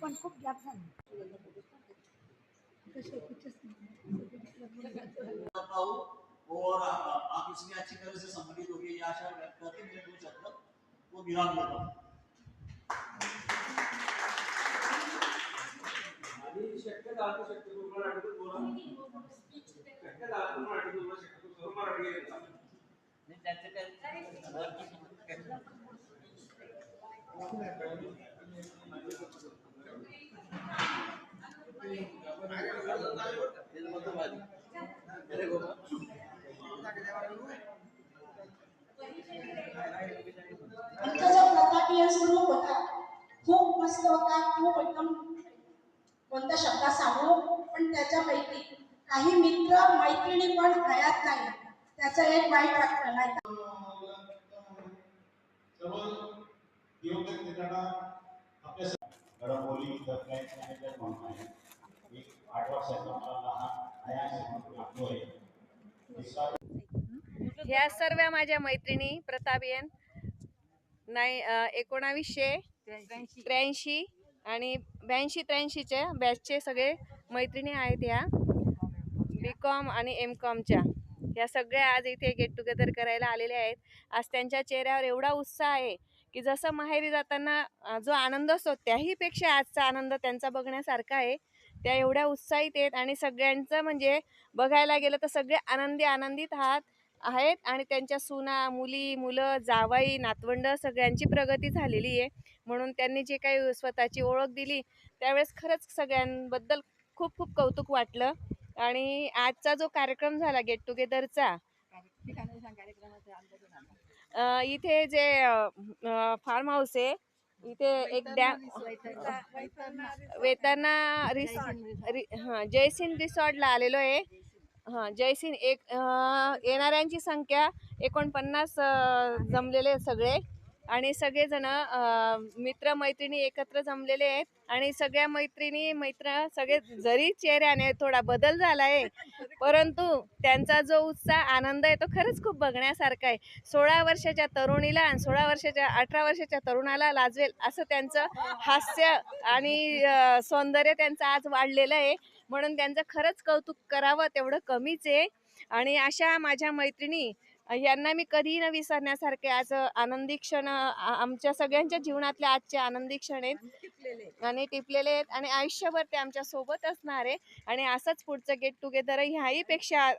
पण खूप गॅप झाला और आप इसमें अच्छी तरह से सम्मिलित होगी ये आशा व्यक्त करके मेरे 2 शब्द वो विराम देता हूँ। आमचा जो प्रतापीय स्वरूप होता खूप मस्त होता, खूप एकदम कोणत्या शब्दात सांगू, पण त्याच्यापैकी काही मित्र मैत्रिणी पण हयात नाही, त्याचा एक वाईट वाटतं नाही घडामोडी फ्लॅट मॅनेजर म्हणून आहे. एक 8 वर्षाचा मला लहान आहे. ह्या सर्व माझ्या मैत्रिणी प्रतापियन 1983 आणि 82-83च्या बॅचचे सगळे मैत्रिणी आहेत. ह्या BCom आणि MComच्या ह्या सगळ्या आज इथे गेट टुगेदर करायला आलेल्या आहेत. आज त्यांच्या चेहऱ्यावर एवढा उत्साह आहे की जसं माहेरी जाताना जो आनंद असतो त्याहीपेक्षा आजचा आनंद त्यांचा बघण्यासारखा आहे. त्या एवढ्या उत्साहित आहेत आणि सगळ्यांचं म्हणजे बघायला गेलं तर सगळे आनंदित आहेत आणि त्यांच्या सुना, मुली, मुलं, जावई, नातवंड सगळ्यांची प्रगती झालेली आहे. म्हणून त्यांनी जे काही स्वतःची ओळख दिली त्यावेळेस खरंच सगळ्यांबद्दल खूप खूप कौतुक वाटलं. आणि आजचा जो कार्यक्रम झाला गेट टुगेदरचा, इथे जे फार्म हाऊस आहे इथे एक डॅम वेताना जयसिंग रिसॉर्टला आलेलो आहे. जयसिंग येणाऱ्यांची संख्या 49 जमलेले सगळे आणि सगळेजण मित्र-मैत्रिणी एकत्र जमलेले आहेत आणि सगळ्या मैत्र सगळे जरी चेहऱ्याने थोडा बदल झाला आहे परंतु त्यांचा जो उत्साह आनंद आहे तो खरंच खूप बघण्यासारखा आहे. 16 वर्षाच्या तरुणीला आणि 18 वर्षाच्या तरुणाला लाजवेल असं त्यांचं हास्य आणि सौंदर्य त्यांचं आज वाढलेलं आहे. म्हणून त्यांचं खरंच कौतुक करावं तेवढं कमीच आहे. आणि अशा माझ्या मैत्रिणी यांना मी कधीही न विसरण्यासारखे आज आनंदी क्षण आमच्या सगळ्यांच्या जीवनातले आजचे आनंदी क्षण आहेत आणि टिपलेले आहेत आणि आयुष्यभर ते आमच्या सोबत असणार आहे. आणि असंच पुढचं गेट टुगेदर ह्याही पेक्षा